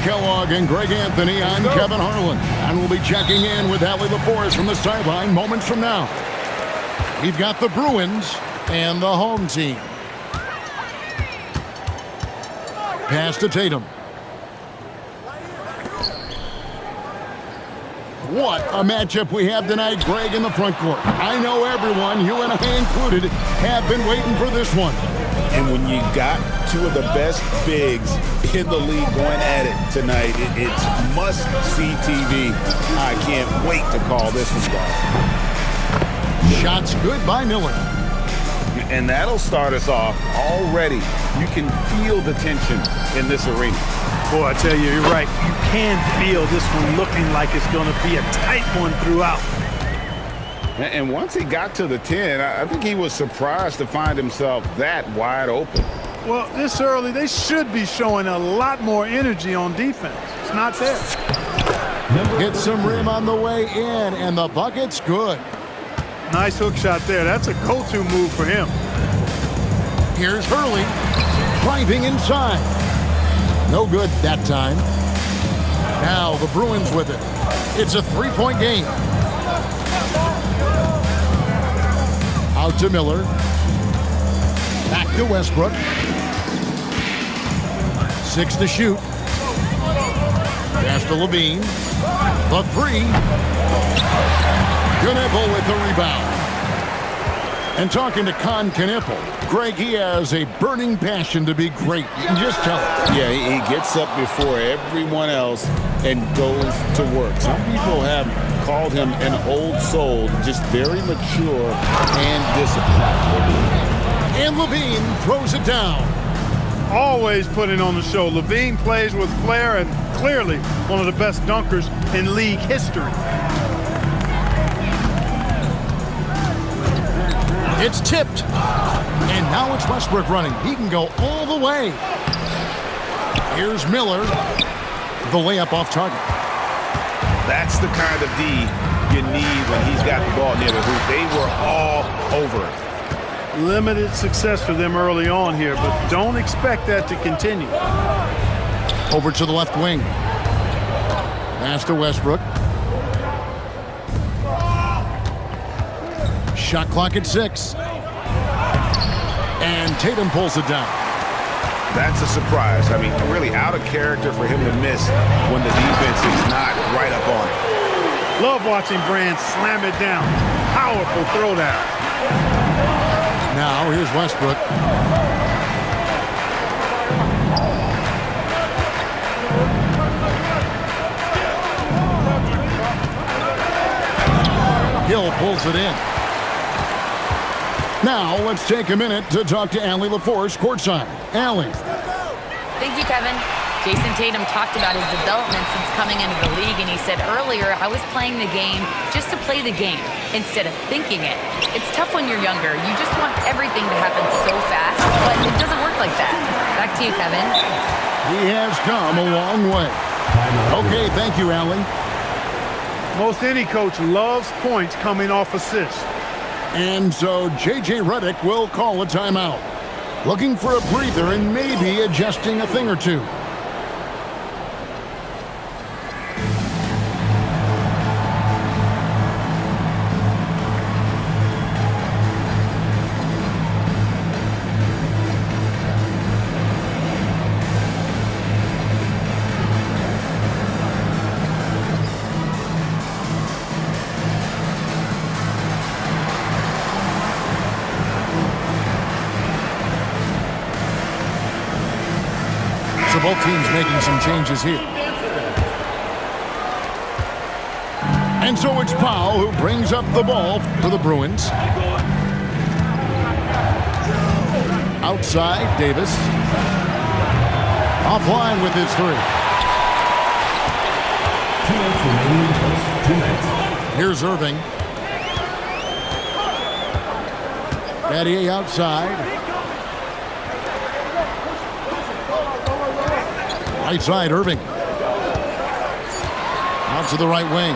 Kellogg and Greg Anthony. I'm Kevin Harlan, and we'll be checking in with Allie LaForest from the sideline moments from now. We've got the Bruins and the home team. Pass to Tatum. What a matchup we have tonight, Greg, in the front court. I know everyone, you and I included, have been waiting for this one. And when you got two of the best bigs in the league going at it tonight, it's must-see TV. I can't wait to call this one, guys. Shots good by Miller. And that'll start us off already. You can feel the tension in this arena. Boy, I tell you, you're right. You can feel this one looking like it's going to be a tight one throughout. And once he got to the 10, I think he was surprised to find himself that wide open. Well, this early, they should be showing a lot more energy on defense. It's not there. Hit some rim on the way in, and the bucket's good. Nice hook shot there. That's a go-to move for him. Here's Hurley, driving inside. No good that time. Now the Bruins with it. It's a three-point game. Out to Miller. Back to Westbrook. 6 to shoot. Pass to Levine. The three. Knippel with the rebound. And talking to Knippel, Greg, he has a burning passion to be great. You can just tell it. Yeah, he gets up before everyone else and goes to work. Some people have called him an old soul, just very mature and disciplined. And Levine throws it down. Always putting on the show. Levine plays with flair and clearly one of the best dunkers in league history. It's tipped. And now it's Westbrook running. He can go all the way. Here's Miller. The layup off target. That's the kind of D you need when he's got the ball near the hoop. They were all over it. Limited success for them early on here, but don't expect that to continue. Over to the left wing. Pass to Westbrook. Shot clock at 6. And Tatum pulls it down. That's a surprise. I mean, really out of character for him to miss when the defense is not right up on it. Love watching Brand slam it down. Powerful throwdown. Now here's Westbrook. Hill pulls it in. Now let's take a minute to talk to Allie LaForest courtside. Allie. Thank you, Kevin. Jason Tatum talked about his development since coming into the league, and he said earlier, I was playing the game just to play the game instead of thinking it. It's tough when you're younger. You just want everything to happen so fast, but it doesn't work like that. Back to you, Kevin. He has come a long way. Okay, thank you, Allie. Most any coach loves points coming off assists. And so J.J. Redick will call a timeout. Looking for a breather and maybe adjusting a thing or two. So both teams making some changes here. And so it's Powell who brings up the ball for the Bruins. Outside, Davis. Offline with his three. 2 minutes remaining in the first. 2 minutes. Here's Irving. Battier outside. Right side, Irving. Out to the right wing.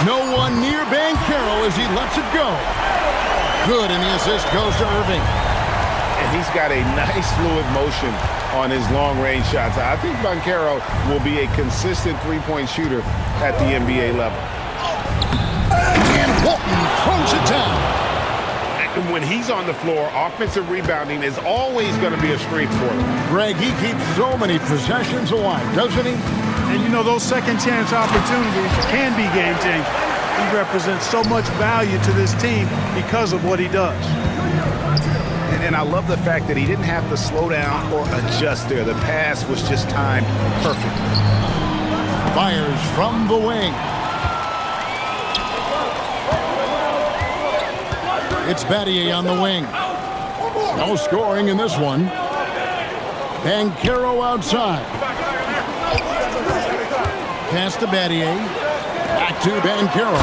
No one near Banchero as he lets it go. Good, and the assist goes to Irving. And he's got a nice fluid motion on his long-range shots. I think Banchero will be a consistent three-point shooter at the NBA level. And Walton throws it down. And when he's on the floor, offensive rebounding is always going to be a strength for him. Greg, he keeps so many possessions alive, doesn't he? And you know, those second chance opportunities can be game changing. He represents so much value to this team because of what he does. And I love the fact that he didn't have to slow down or adjust there. The pass was just timed perfect. Fires from the wing. It's Battier on the wing. No scoring in this one. Banchero outside. Pass to Battier. Back to Banchero.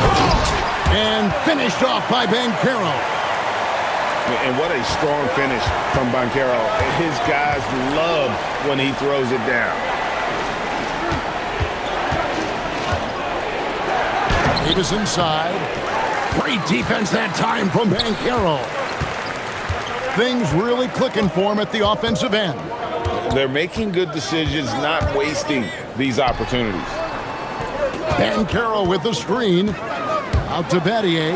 And finished off by Banchero. And what a strong finish from Banchero. His guys love when he throws it down. Davis inside. Great defense that time from Banchero. Things really clicking for him at the offensive end. They're making good decisions, not wasting these opportunities. Banchero with the screen. Out to Battier.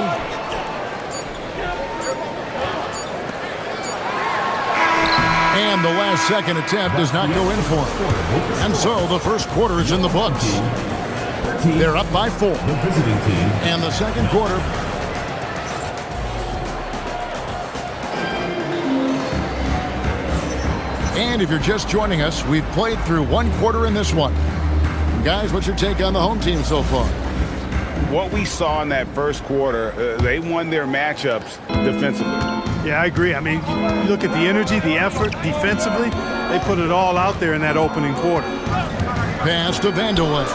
And the last second attempt does not go in for him. And so the first quarter is in the books. They're up by 4. And the second quarter. And if you're just joining us, we've played through one quarter in this one. Guys, what's your take on the home team so far? What we saw in that first quarter, they won their matchups defensively. Yeah, I agree. I mean, you look at the energy, the effort defensively, they put it all out there in that opening quarter. Pass to Vanderway.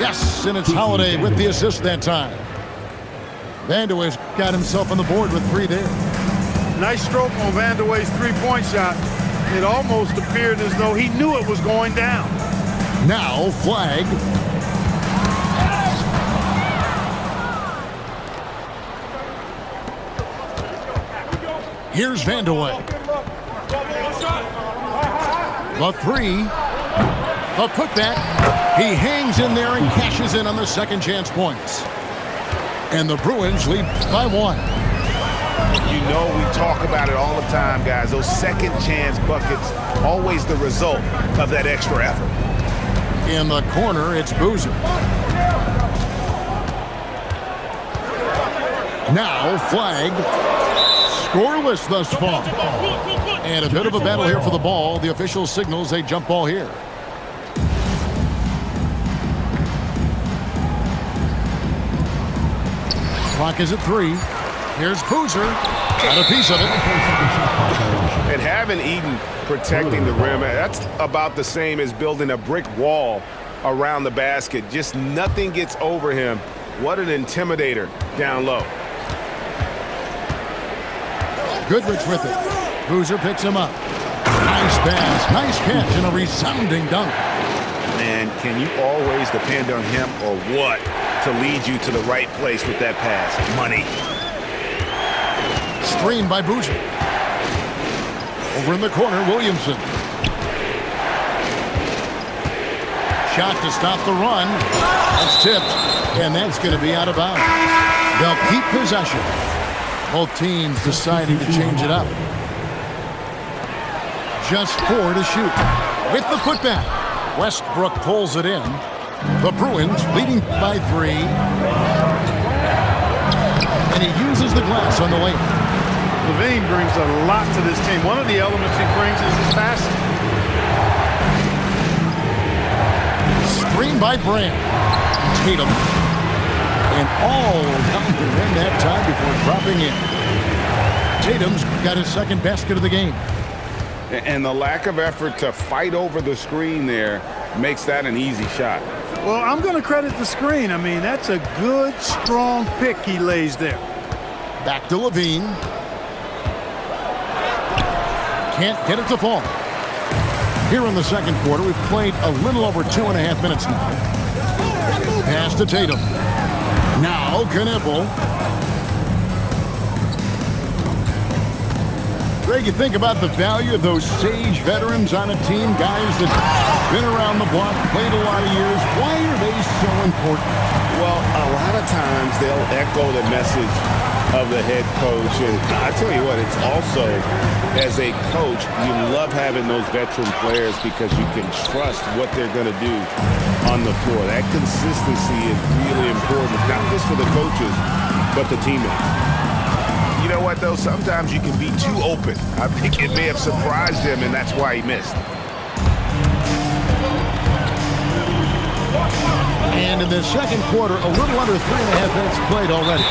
Yes, and it's Holiday with the assist that time. Vanderway's got himself on the board with 3 there. Nice stroke on Vanderway's three-point shot. It almost appeared as though he knew it was going down. Now, flag. Here's Vanderway. The 3. The putback. He hangs in there and cashes in on the second chance points. And the Bruins lead by 1. You know, we talk about it all the time, guys. Those second chance buckets, always the result of that extra effort. In the corner, it's Boozer. Now, flag. Scoreless thus far. And a bit of a battle here for the ball. The official signals a jump ball here. Clock is at 3. Here's Boozer. Got a piece of it. And having Eden protecting the rim, that's about the same as building a brick wall around the basket. Just nothing gets over him. What an intimidator down low. Goodrich with it. Boozer picks him up. Nice pass, nice catch, and a resounding dunk. Man, can you always depend on him or what to lead you to the right place with that pass? Money. Screen by Boozer. Over in the corner, Williamson. Shot to stop the run. That's tipped, and that's going to be out of bounds. They'll keep possession. Both teams deciding to change it up. Just 4 to shoot. With the putback, Westbrook pulls it in. The Bruins leading by 3. And he uses the glass on the way. LaVine brings a lot to this team. One of the elements he brings is his passing. Screen by Brand. Tatum. And all down the rim that time before dropping in. Tatum's got his second basket of the game. And the lack of effort to fight over the screen there makes that an easy shot. Well, I'm going to credit the screen. I mean, that's a good, strong pick he lays there. Back to LaVine. Can't get it to fall. Here in the second quarter, we've played a little over 2.5 minutes now. Pass to Tatum. Now Knipple. Greg, you think about the value of those sage veterans on a team, guys that been around the block, played a lot of years. Why are they so important? Well, a lot of times they'll echo the message of the head coach. And I tell you what, it's also, as a coach, you love having those veteran players because you can trust what they're going to do on the floor. That consistency is really important, not just for the coaches, but the teammates. You know what, though? Sometimes you can be too open. I think it may have surprised him, and that's why he missed. And in the second quarter, a little under 3.5 minutes played already.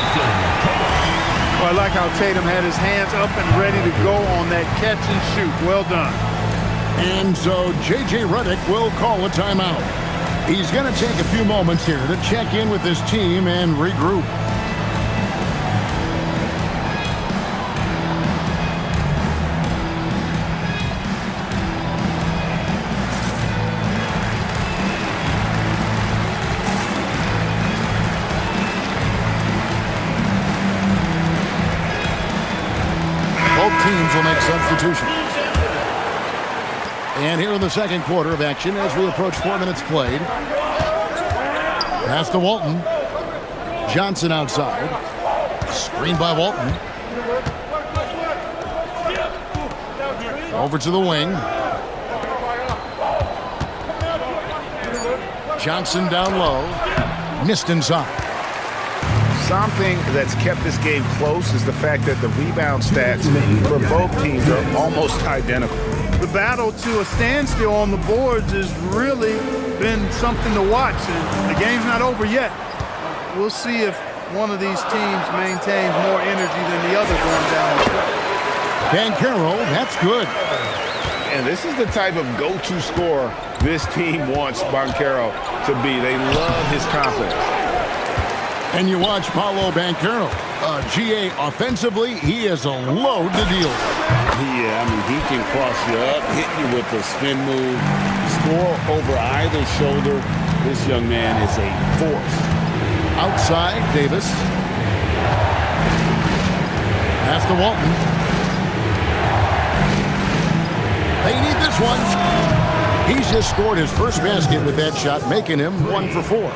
Well, I like how Tatum had his hands up and ready to go on that catch and shoot. Well done. And so J.J. Redick will call a timeout. He's going to take a few moments here to check in with his team and regroup. Both teams will make substitutions. And here in the second quarter of action as we approach 4 minutes played. Pass to Walton. Johnson outside. Screen by Walton. Over to the wing. Johnson down low. Missed inside. Something that's kept this game close is the fact that the rebound stats for both teams are almost identical. The battle to a standstill on the boards has really been something to watch. And the game's not over yet. We'll see if one of these teams maintains more energy than the other going down the stretch. Banchero, that's good. And this is the type of go-to scorer this team wants Banchero to be. They love his confidence. And you watch Paolo Banchero. GA, offensively, he is a load to deal with. Yeah, I mean, he can cross you up, hit you with a spin move, score over either shoulder. This young man is a force. Outside, Davis. Pass to Walton. They need this one. He's just scored his first basket with that shot, making him 1 for 4.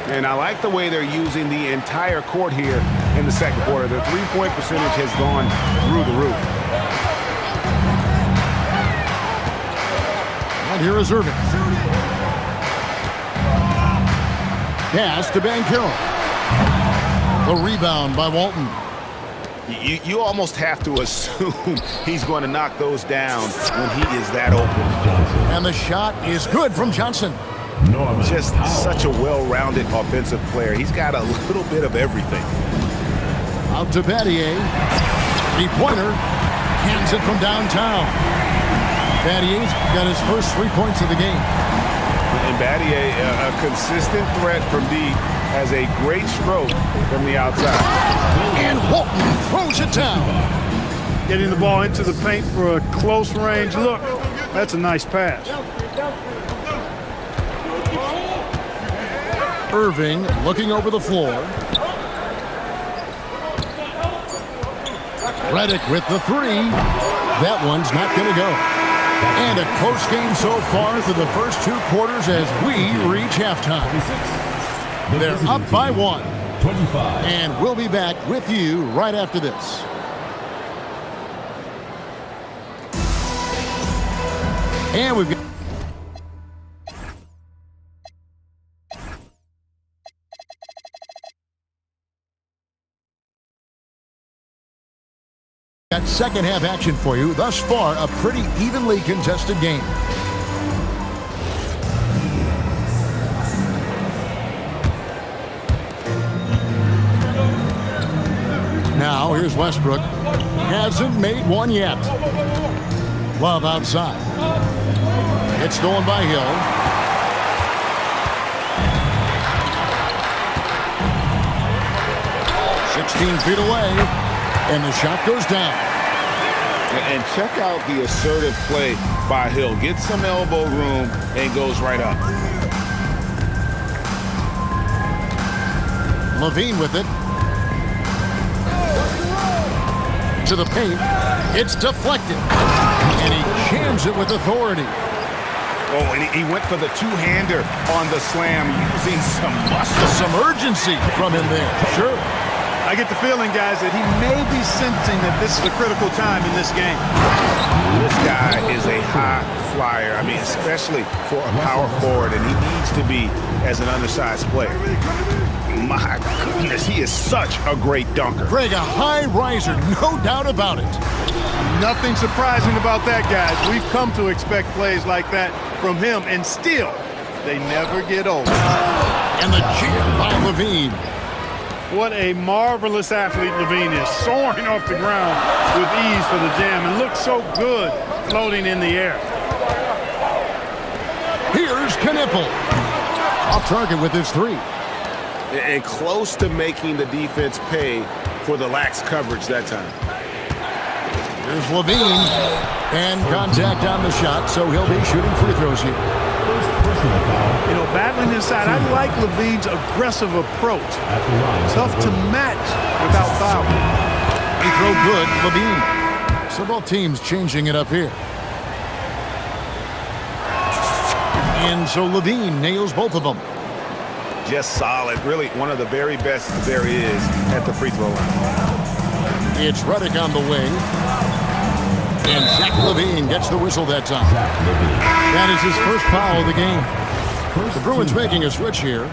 And I like the way they're using the entire court here in the second quarter. Their three-point percentage has gone through the roof. And here is Irving. Pass to Banchero. The rebound by Walton. You almost have to assume he's going to knock those down when he is that open. And the shot is good from Johnson. Just such a well-rounded offensive player. He's got a little bit of everything. Out to Battier. Three-pointer. Cans it from downtown. Battier's got his first 3 points of the game. And Battier, a consistent threat from deep, has a great stroke from the outside. And Walton throws it down. Getting the ball into the paint for a close range look. That's a nice pass. Irving looking over the floor. Redick with the three. That one's not going to go. And a close game so far through the first 2 quarters as we reach halftime. They're up by 1. 25. And we'll be back with you right after this. And we've got second half action for you. Thus far, a pretty evenly contested game. Now, here's Westbrook. Hasn't made one yet. Love outside. It's stolen by Hill. "16 feet away, and the shot goes down." And check out the assertive play by Hill. Gets some elbow room and goes right up. Levine with it. to the paint. It's deflected. And he jams it with authority. Oh, and he went for the two-hander on the slam, using some muscle. Some urgency from him there. Sure. I get the feeling, guys, that he may be sensing that this is a critical time in this game. This guy is a high flyer. I mean, especially for a power forward, and he needs to be as an undersized player. My goodness, he is such a great dunker. Greg, a high riser, no doubt about it. Nothing surprising about that, guys. We've come to expect plays like that from him, and still, they never get old. And the jam by Levine. What a marvelous athlete Levine is, soaring off the ground with ease for the jam, and looks so good floating in the air. Here's Knipple. Off target with his three. And close to making the defense pay for the lax coverage that time. Here's Levine. And contact on the shot, so he'll be shooting free throws here. You know, battling inside, I like Levine's aggressive approach. Tough to match without fouling. Free throw good, Levine. So both teams changing it up here. And so Levine nails both of them. Just solid. Really one of the very best there is at the free throw line. It's Redick on the wing. And Zach Levine gets the whistle that time. That is his first foul of the game. The Bruins making a switch here.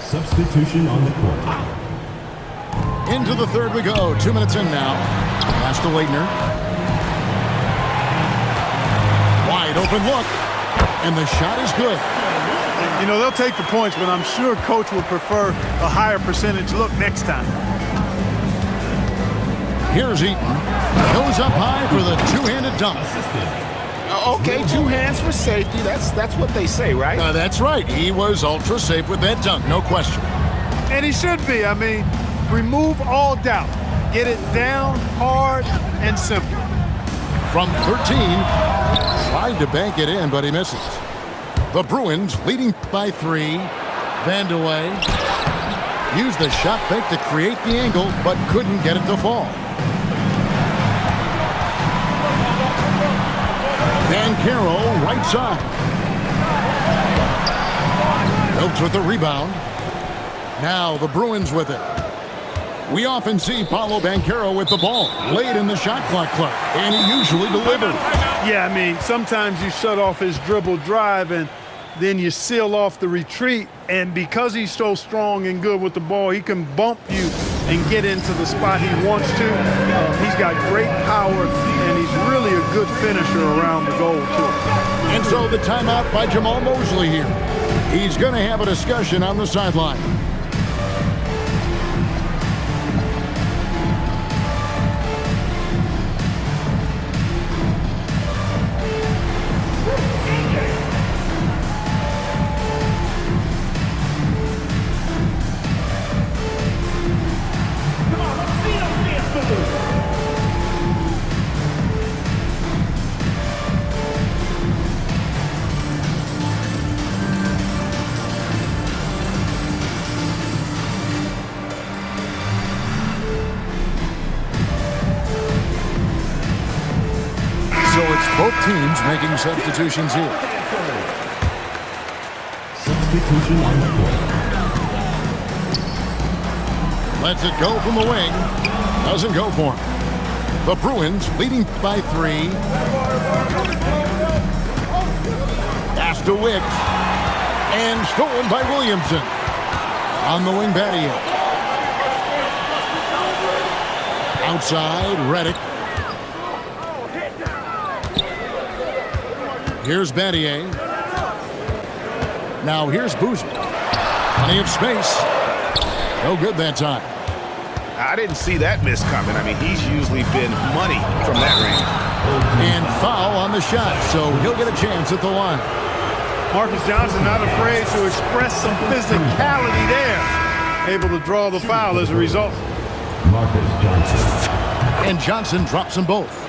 Substitution on the court. Into the third we go. 2 minutes in now. Pass to Leitner. Wide open look. And the shot is good. You know, they'll take the points, but I'm sure Coach would prefer a higher percentage look next time. Here's Eaton. Goes up high for the two-handed dunk. Okay, two hands for safety. That's what they say, right? That's right. He was ultra safe with that dunk, no question. And he should be. I mean, remove all doubt. Get it down, hard, and simple. From 13, tried to bank it in, but he misses. The Bruins leading by 3. Vandeweghe used the shot fake to create the angle, but couldn't get it to fall. Banchero, right side. Wilkes with the rebound. Now the Bruins with it. We often see Paolo Banchero with the ball late in the shot clock, and he usually delivers. Yeah, I mean, sometimes you shut off his dribble drive and then you seal off the retreat, and because he's so strong and good with the ball, he can bump you and get into the spot he wants to. He's got great power, and he's really a good finisher around the goal, too. And so the timeout by Jamal Mosley here. He's going to have a discussion on the sideline. Both teams making substitutions here. Substitution on the court. Lets it go from the wing. Doesn't go for him. The Bruins leading by 3. Pass to Wicks. And stolen by Williamson. On the wing, Battier. Outside, Redick. Here's Battier. Now here's Boozer. Plenty of space. No good that time. I didn't see that miss coming. I mean, he's usually been money from that range. And foul on the shot, so he'll get a chance at the line. Marcus Johnson not afraid to express some physicality there. Able to draw the foul as a result. Marcus Johnson. And Johnson drops them both.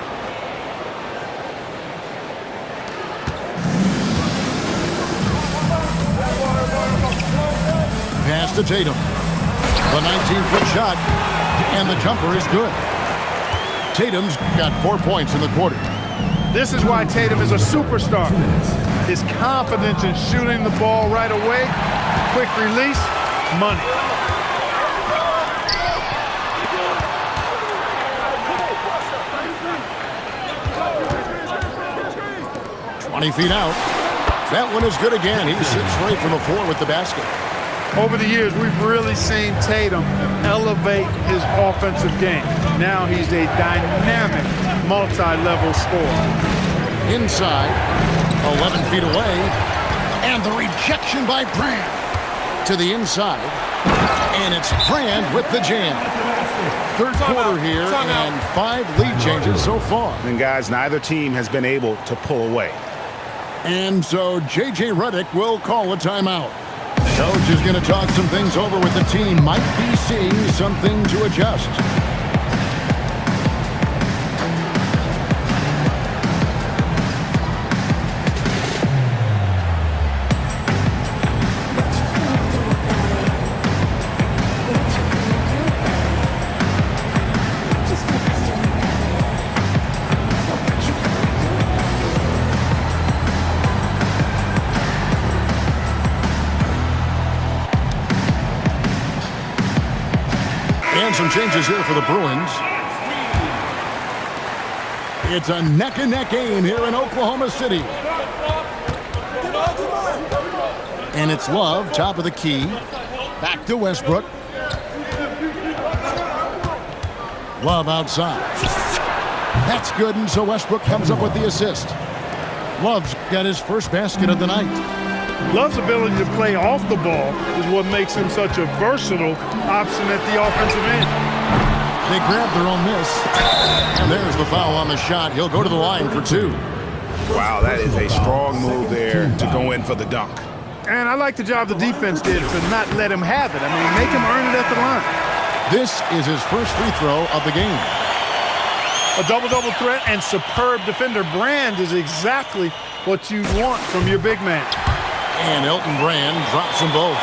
Pass to Tatum. The 19-foot shot, and the jumper is good. Tatum's got 4 points in the quarter. This is why Tatum is a superstar. His confidence in shooting the ball right away, quick release, money. Feet out. That one is good again. He sits right from the floor with the basket. Over the years, we've really seen Tatum elevate his offensive game. Now he's a dynamic, multi-level scorer. Inside, 11 feet away, and the rejection by Brand. To the inside, and it's Brand with the jam. Third quarter here, and 5 lead changes so far. And guys, neither team has been able to pull away. And so J.J. Redick will call a timeout. Coach is going to talk some things over with the team. Might be seeing something to adjust. And some changes here for the Bruins. It's a neck-and-neck game here in Oklahoma City. And it's Love, top of the key. Back to Westbrook. Love outside. That's good, and so Westbrook comes up with the assist. Love's got his first basket of the night. Love's ability to play off the ball is what makes him such a versatile option at the offensive end. They grab their own miss. And there's the foul on the shot. He'll go to the line for 2. Wow, that is a strong move there to go in for the dunk. And I like the job the defense did to not let him have it. I mean, make him earn it at the line. This is his first free throw of the game. A double-double threat and superb defender. Brand is exactly what you want from your big man. And Elton Brand drops them both.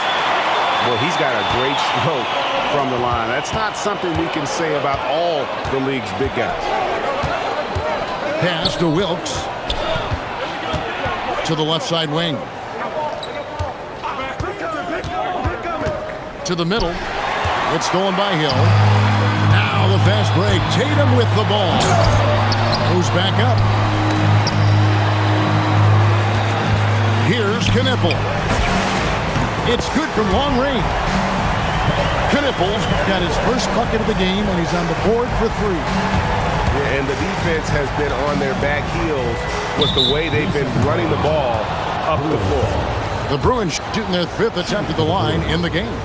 Well, he's got a great stroke from the line. That's not something we can say about all the league's big guys. Pass to Wilkes. To the left side wing. To the middle. It's stolen by Hill. Now the fast break. Tatum with the ball. Moves back up. Here's Knipple. It's good from long range. Knipple's got his first bucket of the game, and he's on the board for 3. Yeah, and the defense has been on their back heels with the way they've been running the ball up the floor. The Bruins shooting their 5th attempt at the line in the game.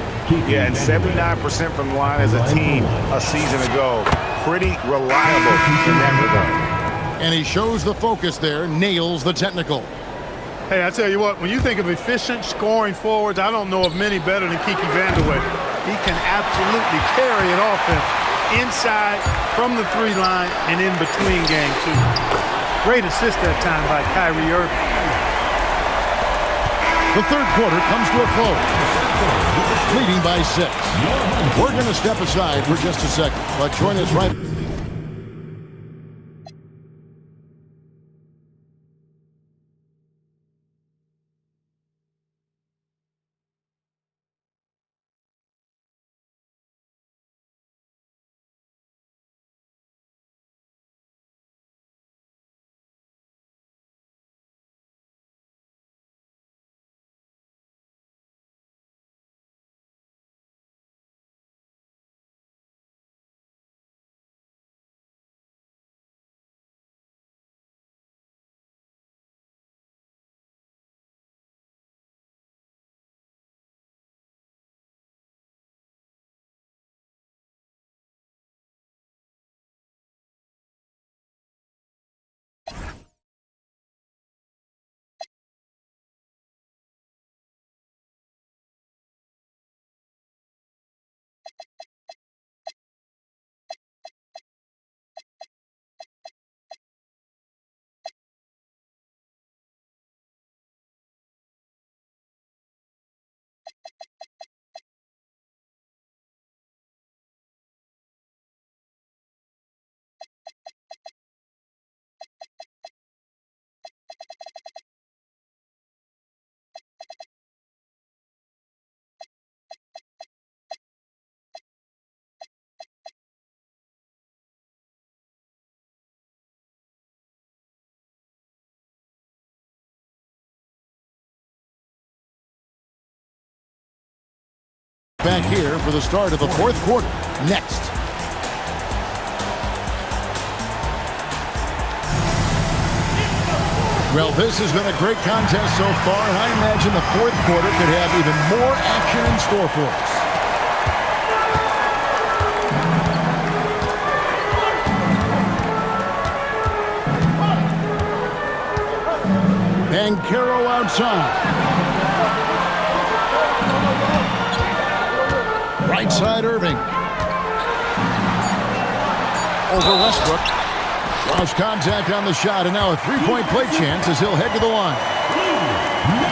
Yeah, and 79% from the line as a team a season ago. Pretty reliable in that regard. And he shows the focus there, nails the technical. Hey, I tell you what, when you think of efficient scoring forwards, I don't know of many better than Kiki Vandeweghe. He can absolutely carry an offense inside, from the 3 line, and in between game, too. Great assist that time by Kyrie Irving. The third quarter comes to a close. Leading by 6. We're going to step aside for just a second, but join us right Back here for the start of the fourth quarter. Next. Well, this has been a great contest so far, and I imagine the fourth quarter could have even more action in store for us. Banchero outside. Right side, Irving. Over Westbrook. Lost contact on the shot, and now a three-point play chance as he'll head to the line.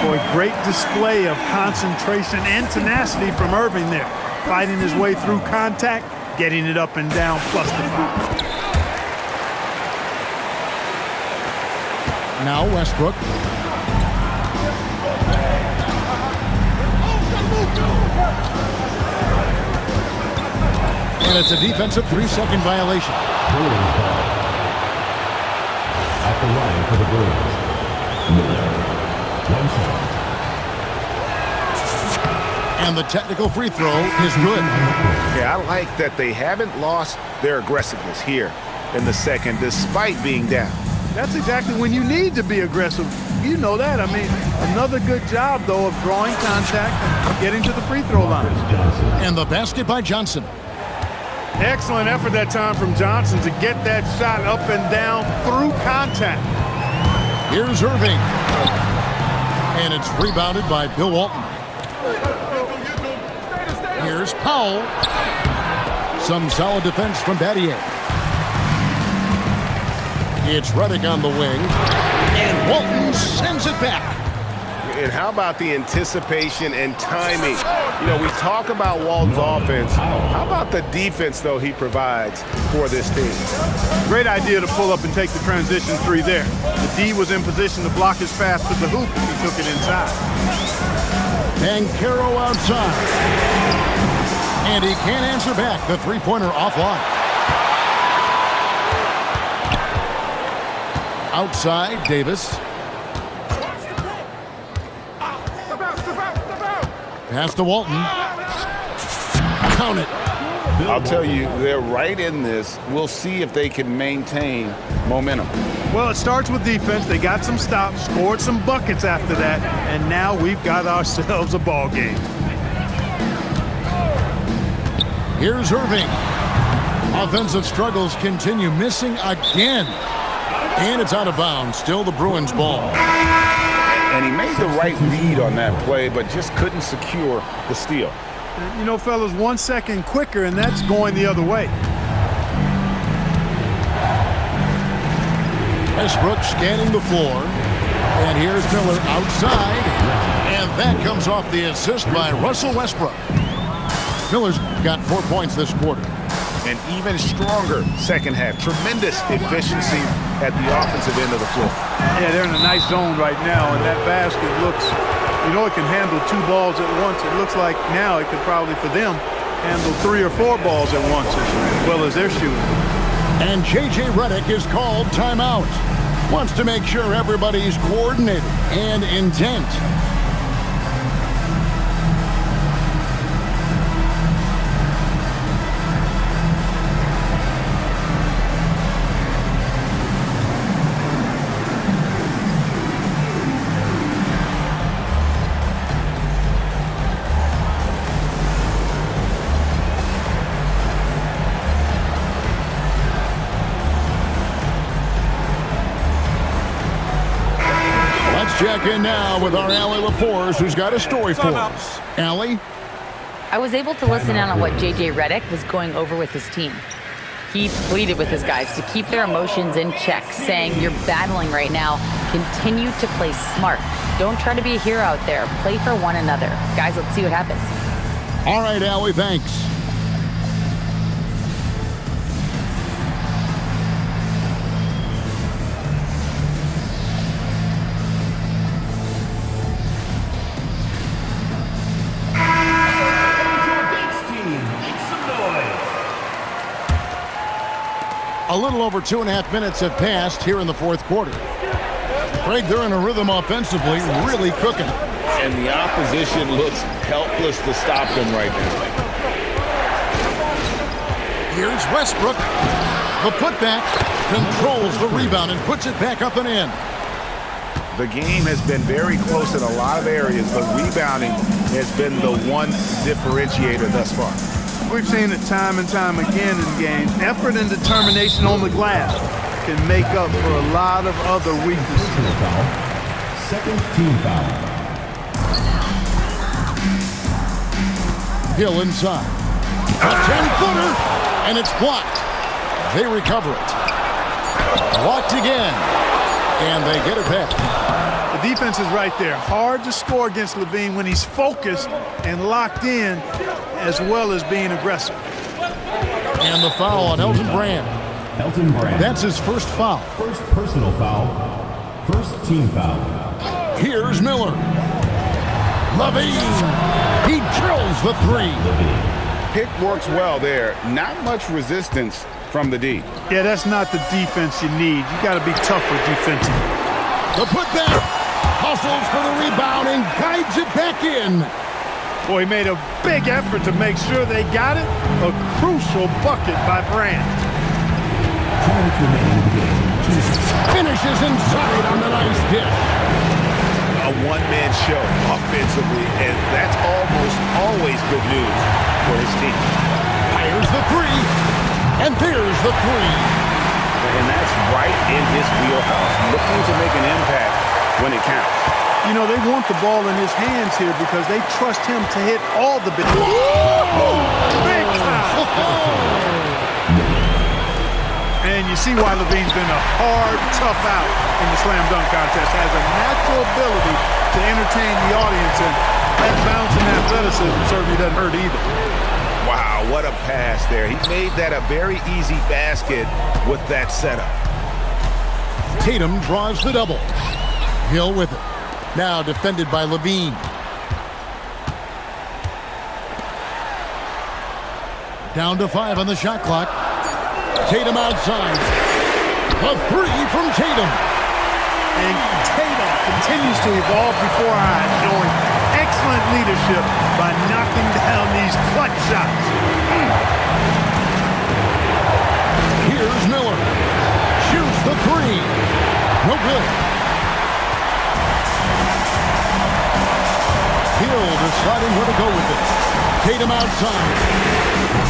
Boy, great display of concentration and tenacity from Irving there. Fighting his way through contact, getting it up and down, plus the foul. Now Westbrook. And it's a defensive 3-second violation. At the line for the Bruins. Miller. 1 shot. And the technical free throw is good. Yeah, I like that they haven't lost their aggressiveness here in the second, despite being down. That's exactly when you need to be aggressive. You know that. I mean, another good job, though, of drawing contact and getting to the free throw line. And the basket by Johnson. Excellent effort that time from Johnson to get that shot up and down through contact. Here's Irving. And it's rebounded by Bill Walton. Here's Powell. Some solid defense from Battier. It's Redick on the wing. And Walton sends it back. And how about the anticipation and timing? You know, we talk about Walton's offense. How about the defense, though, he provides for this team? Great idea to pull up and take the transition three there. The D was in position to block his pass to the hoop as he took it inside. Banchero outside. And he can't answer back. The three-pointer offline. Outside, Davis. Pass to Walton. Count it. I'll tell you, they're right in this. We'll see if they can maintain momentum. Well, it starts with defense. They got some stops, scored some buckets after that, and now we've got ourselves a ball game. Here's Irving. Offensive struggles continue, missing again. And it's out of bounds. Still the Bruins ball. And he made the right read on that play, but just couldn't secure the steal. You know, fellas, 1 second quicker, and that's going the other way. Westbrook scanning the floor. And here's Miller outside. And that comes off the assist by Russell Westbrook. Miller's got 4 points this quarter. An even stronger second half. Tremendous efficiency at the offensive end of the floor. Yeah, they're in a nice zone right now, and that basket looks, you know, it can handle 2 balls at once. It looks like now it could probably, for them, handle 3 or 4 balls at once as well as they're shooting. And J.J. Redick is called timeout. Wants to make sure everybody's coordinated and intent. Check in now with our Allie LaForce, who's got a story for us. Allie? I was able to listen in on what J.J. Redick was going over with his team. He pleaded with his guys to keep their emotions in check, saying, "You're battling right now. Continue to play smart. Don't try to be a hero out there. Play for one another." Guys, let's see what happens. All right, Allie, thanks. A little over 2.5 minutes have passed here in the fourth quarter. Craig, they're in a rhythm offensively, really cooking. and the opposition looks helpless to stop them right now. Here's Westbrook. The putback controls the rebound and puts it back up and in. The game has been very close in a lot of areas, but rebounding has been the one differentiator thus far. We've seen it time and time again in games. Effort and determination on the glass can make up for a lot of other weaknesses. Second team foul. Hill inside. A 10-footer, and it's blocked. They recover it. Blocked again, and they get it back. The defense is right there. Hard to score against Levine when he's focused and locked in, as well as being aggressive. And the foul on Elton Brand. Elton Brand. That's his first foul. First personal foul. First team foul. Here's Miller. Levine. He drills the three. Pick works well there. Not much resistance from the D. Yeah, that's not the defense you need. You got to be tougher defensively. The putback. Hustles for the rebound and guides it back in. Boy, he made a big effort to make sure they got it. A crucial bucket by Brand. 2 minutes remaining in the game. Finishes inside on the nice dish. A one-man show offensively, and that's almost always good news for his team. Fires the three, and there's the three. And that's right in his wheelhouse, looking to make an impact when it counts. You know, they want the ball in his hands here because they trust him to hit all the big time. And you see why Levine's been a hard, tough out in the slam dunk contest. Has a natural ability to entertain the audience, and that bounce and athleticism certainly doesn't hurt either. Wow, what a pass there. He made that a very easy basket with that setup. Tatum draws the double. Hill with it. Now defended by Levine. Down to 5 on the shot clock. Tatum outside. A three from Tatum. And Tatum continues to evolve before our eyes, showing excellent leadership by knocking down these clutch shots. Here's Miller. Shoots the three. No good. Hill deciding where to go with it. Tatum outside.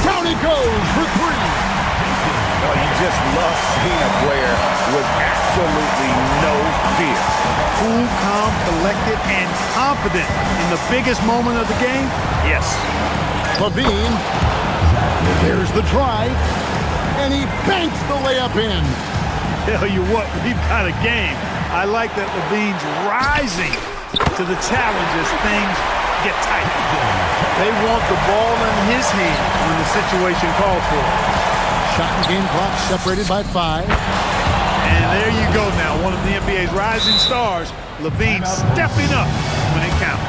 Down he goes for three. Well, you just love seeing a player with absolutely no fear. Cool, calm, collected, and confident in the biggest moment of the game? Yes. Levine. There's the drive. And he banks the layup in. Tell you what, we've got a game. I like that Levine's rising to the challenge as things get tight. They want the ball in his hand when the situation calls for it. Shot and game clock separated by 5. And there you go now, one of the NBA's rising stars, Levine stepping up when it counts.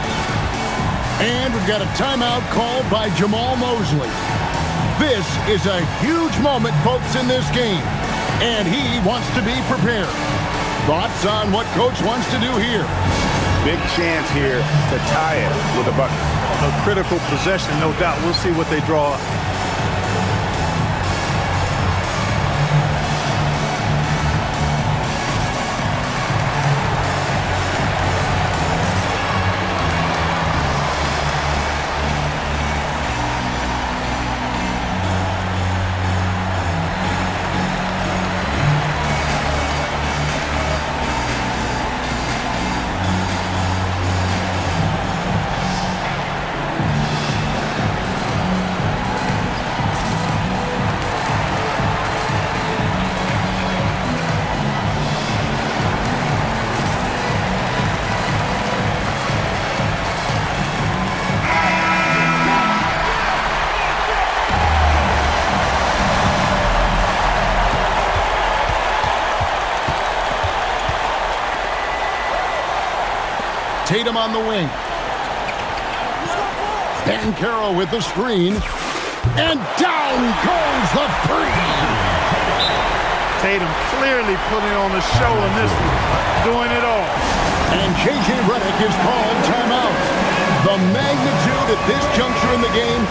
And we've got a timeout called by Jamal Mosley. This is a huge moment, folks, in this game. And he wants to be prepared. Thoughts on what Coach wants to do here? Big chance here to tie it with a bucket. A critical possession, no doubt. We'll see what they draw up. Tatum on the wing. Bancaro with the screen. And down goes the three. Tatum clearly putting on a show in this one, doing it all. And J.J. Redick is called timeout. The magnitude at this juncture in the game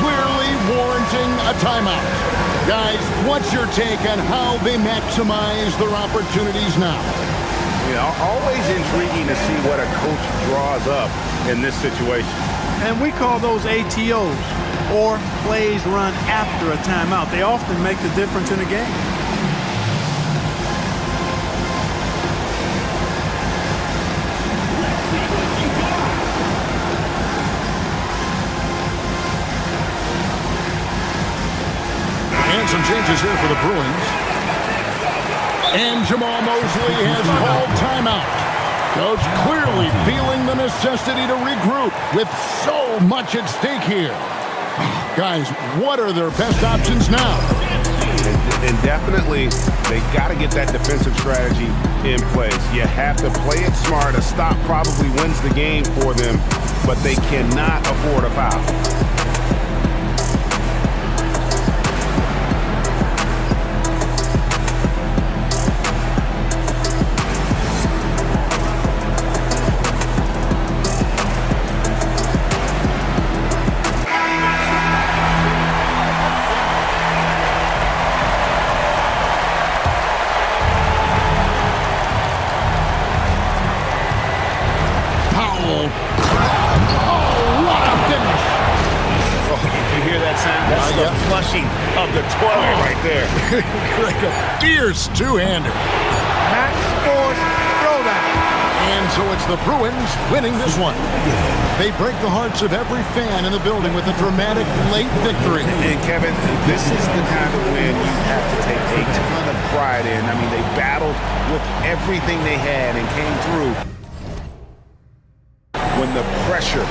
clearly warranting a timeout. Guys, what's your take on how they maximize their opportunities now? You know, always intriguing to see what a coach draws up in this situation. And we call those ATOs, or plays run after a timeout. They often make the difference in a game. And some changes here for the Bruins. And Jamal Mosley has called timeout. Coach clearly feeling the necessity to regroup with so much at stake here. Guys, what are their best options now? And definitely, they got to get that defensive strategy in place. You have to play it smart. A stop probably wins the game for them, but they cannot afford a foul. Flushing of the toilet right there. Like a fierce two-hander. Max Force throwback. And so it's the Bruins winning this one. They break the hearts of every fan in the building with a dramatic late victory. And Kevin, this is the kind of win you have to take a ton of pride in. I mean, they battled with everything they had and came through when the pressure